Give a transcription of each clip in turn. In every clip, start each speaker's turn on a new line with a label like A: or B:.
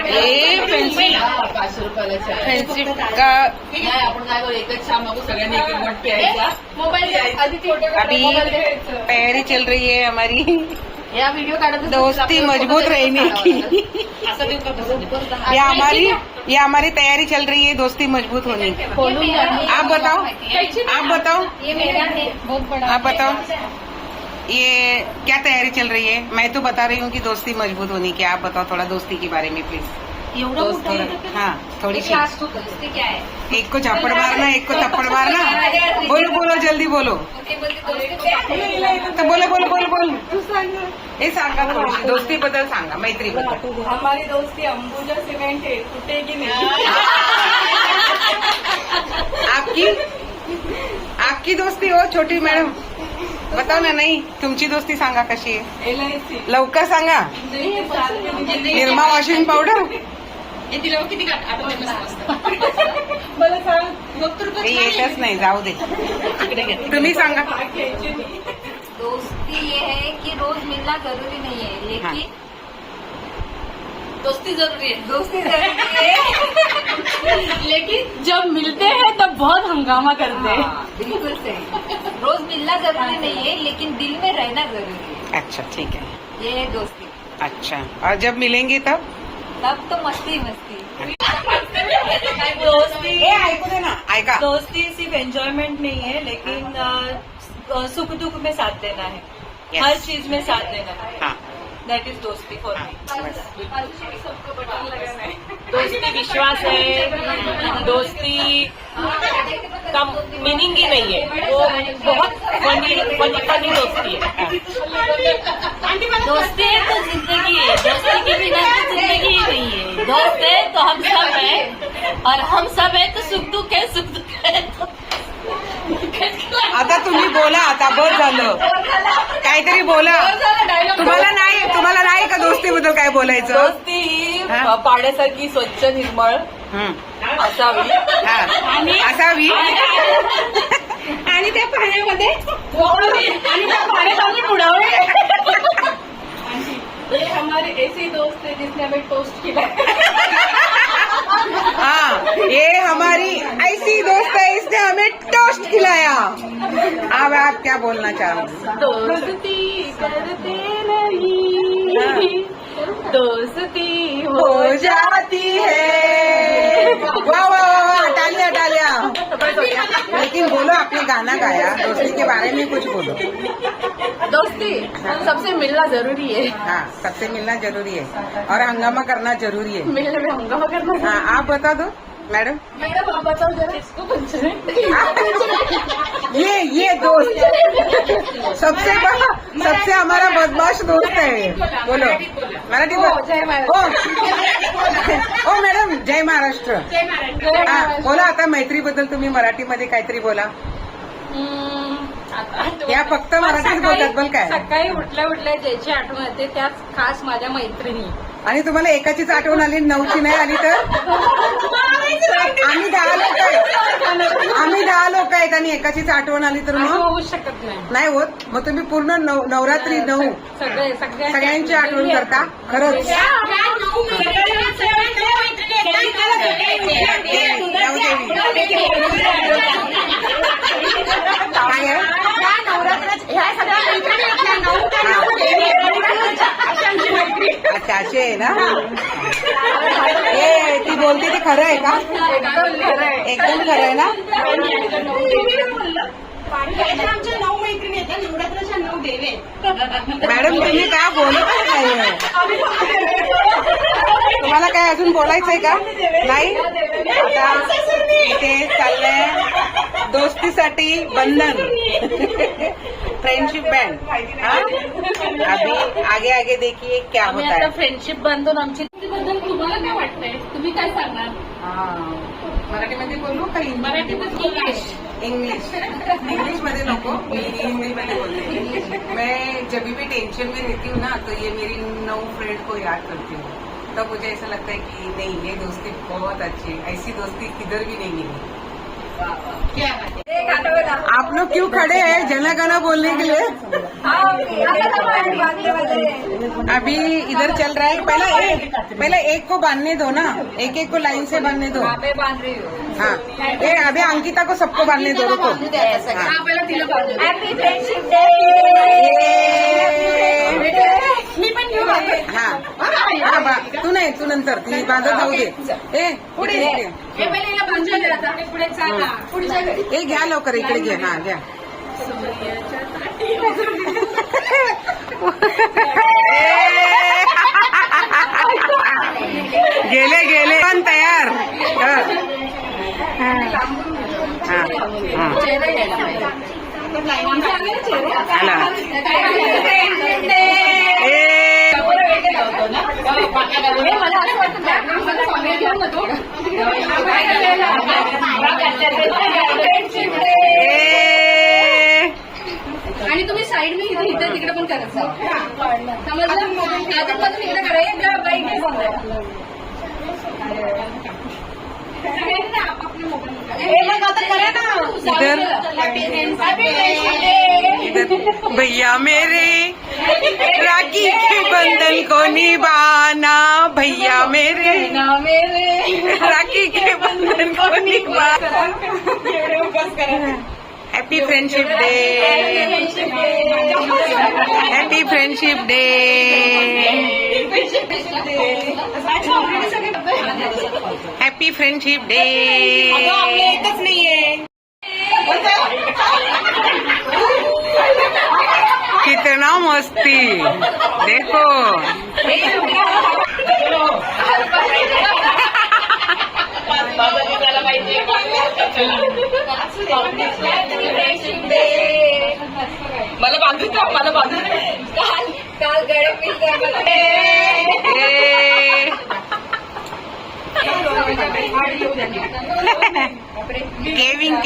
A: हे फ्रेंडशिप
B: 500 रुपयाला चहा.
A: फ्रेंडशिप का
B: नाही, आपण काय करू, एकच चहा मागू, सगळ्यांनी एक मोठ प्यायचा.
A: अभी तैयारी चल रही है हमारी
B: या व्हिडिओ काढत
A: दोस्ती मजबूत रहने की। ये हमारी तैयारी चल रही है दोस्ती मजबूत होने की। आप बताओ
C: ये मेरा है बहुत बड़ा।
A: आप बताओ ये क्या तैयारी चल रही है? मैं तो बता रही हूँ कि दोस्ती मजबूत होने की। आप बताओ थोड़ा दोस्ती के बारे में प्लीज। हाँ थोड़ी सी।
C: दोस्ती क्या है?
A: एक को झापड़ मारना, एक को थप्पड़ मारना। बोलो जल्दी बोलो। तर बोल हे सांगा थोडीशी दोस्ती बद्दल सांगा, मैत्री बद्दल।
B: हमारी दोस्ती अंबुजा सिमेंट है, टूटेगी नहीं.
A: आपकी दोस्ती हो छोटी मॅडम, बताओ ना. नाही तुमची दोस्ती सांगा कशी आहे,
B: LIC.
A: लवकर सांगा. निरमा वॉशिंग पावडर
B: मला सांग.
A: हे येतच नाही, जाऊ दे. तुम्ही सांगा.
C: दोस्ती ये है कि रोज मिलना जरूरी नहीं है, लेकिन
B: दोस्ती जरूरी है.
C: दोस्ती जरूरी है
B: लेकिन जब मिलते हैं तब बहुत हंगामा करते हैं.
C: बिल्कुल सही। रोज मिलना जरूरी नहीं है, लेकिन दिल में रहना जरूरी है।
A: अच्छा ठीक है.
C: ये है दोस्ती।
A: अच्छा और जब मिलेंगे तब
C: तब तो मस्ती मस्ती।
B: दोस्ती
A: ऐकू दे ना, ऐका.
B: दोस्ती सिर्फ एंजॉयमेंट नहीं है, लेकिन सुख दुख में साथ देना है.
A: Yes.
B: हर चीज में साथ देना है.
A: हाँ
B: दैट इज दोस्ती फॉर मी.
A: बस.
B: दोस्ती विश्वास है. दोस्ती का मीनिंग ही नहीं है, वो बहुत फनी दोस्ती है. दोस्ती है तो जिंदगी है, दोस्ती के बिना तो जिंदगी ही नहीं है. दोस्त है तो हम सब है, और हम सब है तो सुख दुख है, सुख दुख है तो
A: आता तुम्ही बोला, आता बस झालं. काहीतरी बोला. तुम्हाला नाही का दोस्तीबद्दल काय बोलायचं?
B: दोस्ती ही
A: हा?
B: पाण्यासारखी स्वच्छ निर्मळ असावी.
A: हा असावी.
B: आणि त्या पाण्यामध्ये आणि त्या पाण्यात आम्ही बुडावे. ये हमारी ऐसी दोस्त है जिसने हमें टोस्ट किया.
A: हाँ ये हमारी ऐसी दोस्त है, इसने हमें टोस्ट खिलाया. अब आप क्या बोलना चाहोगे?
B: दोस्ती करते नहीं, दोस्ती
A: हो जाती है. वाह वाह वाह वाह, तालियां तालियां. लेकिन बोलो, आपने गाना गाया, दोस्ती के बारे में कुछ बोलो.
B: दोस्ती सबसे मिलना जरूरी है.
A: हाँ सबसे मिलना जरूरी है और हंगामा करना जरूरी है.
B: मिलने में हंगामा करना.
A: हाँ आप बता दो मैडम.
B: मैडम आप बताओ जरा इसको पूछे.
A: ये दोस्त सबसे हमारा बदमाश दोस्त है. बोलो मराठी बोल.
B: जय महाराष्ट्र.
A: ओ मॅडम जय महाराष्ट्र. हा, बोला आता मैत्रीबद्दल तुम्ही मराठीमध्ये काहीतरी बोला. या फक्त मराठीच बोलतात, बोल काय.
C: सकाळी उठल्या ज्याची आठवण येते त्याच खास माझ्या मैत्रिणी.
A: आणि तुम्हाला एकाचीच आठवण आली, 9ची नाही आली तर? आम्ही 10 लोक आहेत आणि एकाचीच आठवण आली तर मग
C: होऊ शकत नाही.
A: नाही होत. मग तुम्ही पूर्ण नवरात्री 9 सगळ्यांची आठवण करता. खरंच काय आहे? अच्छा अशी आहे ना. हे ती बोलते ते खरं आहे का? एकदम खरं आहे ना. मॅडम तुम्ही काय बोलत नाही. तुम्हाला काय अजून बोलायचंय का? नाही. आता इथे चाललंय दोस्तीसाठी बंधन, फ्रेंडशिप बँड. अभी आगे आगे देखिए क्या
B: आम्ही
A: होता
B: आता
A: है.
B: फ्रेंडशिप बांधून आमची बद्दल तुम्हाला काय वाटतंय, तुम्ही काय सांगणार?
A: मराठीमध्ये बोलू का
B: मराठीमध्ये
A: इंग्लिश मध्ये नको, मी हिंदी मध्ये बोलते. मैं जब भी टेंशन में रहती हूँ ना, तो ये मेरी 9 फ्रेंड को याद करती हूँ. तब मुझे ऐसा लगता है कि नहीं ये दोस्ती बहुत अच्छी है, ऐसी दोस्ती किधर भी नहीं मिली. आप लोग क्यों खड़े हैं जना गाना बोलने के लिए? अभी इधर चल रहा है, पहले एक को बांधने दो ना, एक एक को लाइन से बांधने दो।
C: बांध रही हूँ।
A: हाँ, ये अभी अंकिता को सबको बांधने दो, रुको। हाँ।
C: Happy friendship day.
A: हाँ, तू नाही, तू नंतर ती बांधत जाऊ दे. पुढे हे घ्या लवकर, इकडे घ्या. हा घ्या. गेले पण तयार.
C: मला असं वाटतं आणि तुम्ही साईड मी इथे तिकडे पण करत जा. समजलं? मधून इकडे करायचं बाईक
A: इधर भैया मेरे राखी के बंधन को निभाना, भैया मेरे राखी के बंधन को निभाना. Happy friendship day. Happy friendship day. Happy friendship day. एकच नाहीये. कितना मस्ती देखो.
B: मला बांधू का? मला बांधू
C: काल गळे पिलते
A: केविंग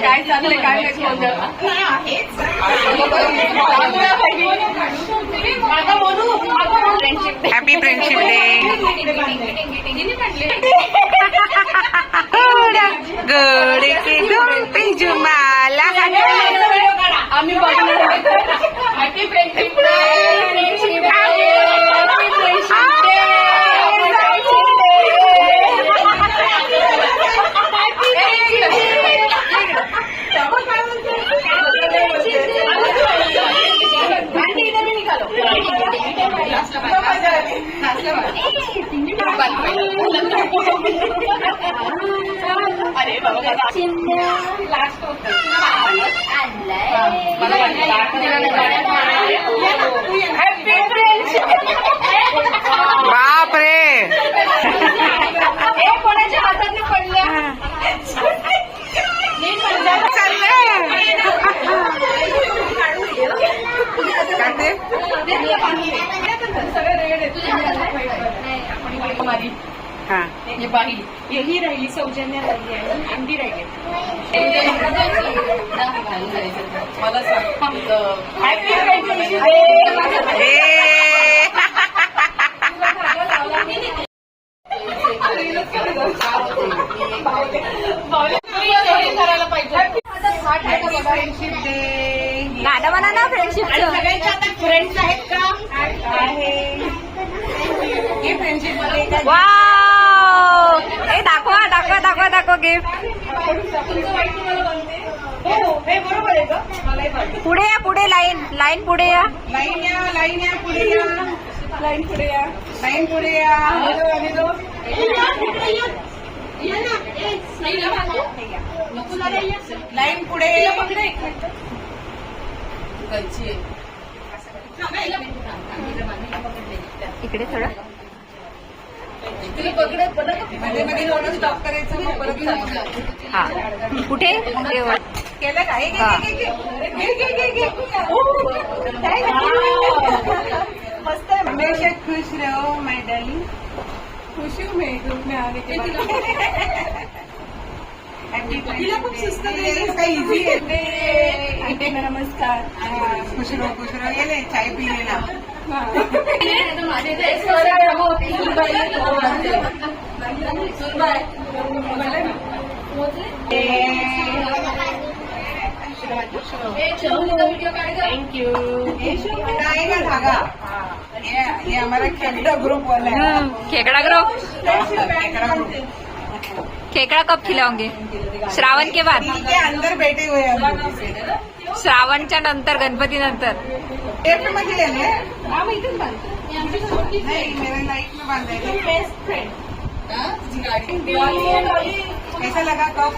C: काय चाललंय काय
A: हैप्पी फ्रेंडशिप डे. गोडे के दोन पिजुमाला
C: आम्ही हॅपी फ्रेंडशिप डे.
B: अरे बाबा
A: बाप रे.
C: कोणाच्या हाताने पडल्या
A: काटे. हाँ,
B: ये बाही यही राहिली, सौजन्य राहिली आणि अंडी राहिली. मला सांग हॅपी फ्रेंडशिप डे. करायला पाहिजे.
A: Friendship day.
C: गाणं म्हणा ना फ्रेंडशिपचं.
B: सगळ्यांच्या आता फ्रेंड्स आहेत का?
A: आहे. हे फ्रेंडशिप डे.
C: वाव, ए दाखवा गिफ्ट.
B: हे बरोबर आहे का?
C: पुढे या, लाईन पुढे या.
A: लाईन या पुढे या. लाईन पुढे या. लाईन पुढे.
C: इकडे थोडं
A: मध्ये मध्ये थोडं स्टॉप करायचं मग परत चालायचं.
C: हा कुठे
A: केलं का? एक,
C: हा.
A: एक, एक, एक, एक, एक, एक, एक. ओ, काय मस्त आहे. हमेशा खुश रहो माय डार्लिंग. खुशी हूं मैं ग्रुप में आने के बाद. तिला खूप सुस्त काही इझी आहे. नमस्कार. खुश रहो ये ले चाय पी लेना.
B: Thank you.
A: आएगा धागा. ये हमारा खेकड़ा ग्रुप वाला है.
C: खेकड़ा ग्रुप
A: खेकड़ा ग्रुप.
C: खेकड़ा कब खिलाओगे? श्रावण के बाद.
A: दिल के अंदर बैठे हुए हैं हम लोग.
C: श्रावणच्या नंतर गणपती नंतर.
A: टेप मध्ये लेले. नहीं मेरे लाइफ में बांधा है. Best friend. कैसा लगा कप?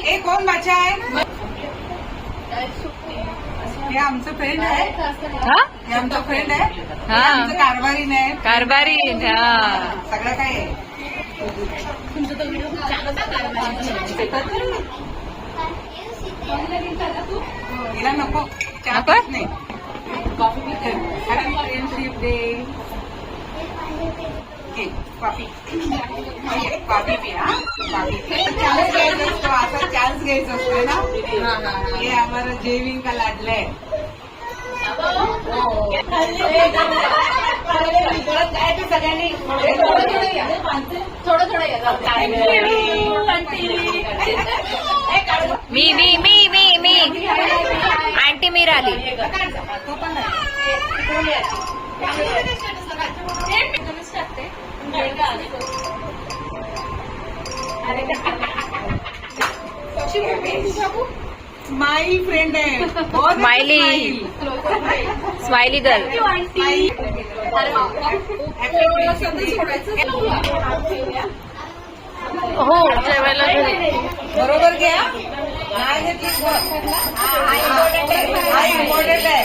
A: एक कौन बचा है? हे आमचं फ्रेंड आहे.
C: हा
A: हे आमचं फ्रेंड आहे. हे
C: हा.
A: आमचं कारभारीन आहे.
C: कारभारी हा
A: सगळं काय आहे. हिला नको चहा
C: नको?
A: पीत नाही. कॉफी पीत कारण फ्रेंडशिप डे. कॉफी कॉफी पिया. कॉफी चान्स घ्यायचा असतो. असा चान्स घ्यायचा असतो ना. हे आम्हाला जेविंग का लाडलं आहे. सगळ्यांनी
C: मी आंटी मीरा आली.
A: तो पण स्माइल फ्रेंड आहे. बहुत
C: स्माइली. Smiley girl. हो जेवायला
A: बरोबर घ्या. नाही घेतली हा इम्पॉर्टंट आहे.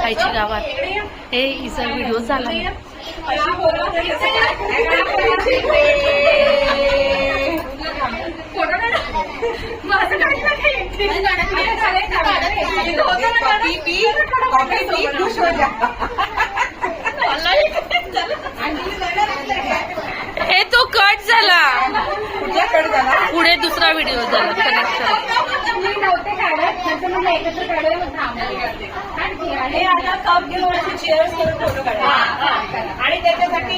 C: खायची गावात हे हिचा व्हिडिओ झाला.
A: कॉफी पी खुश हो जा.
C: हे तो कट झाला.
A: कुठला कट झाला?
C: पुढे दुसरा व्हिडिओ झाला कनेक्शन.
A: हे आता कप घेऊन चेअर्स करून फोटो काढा. आणि त्याच्यासाठी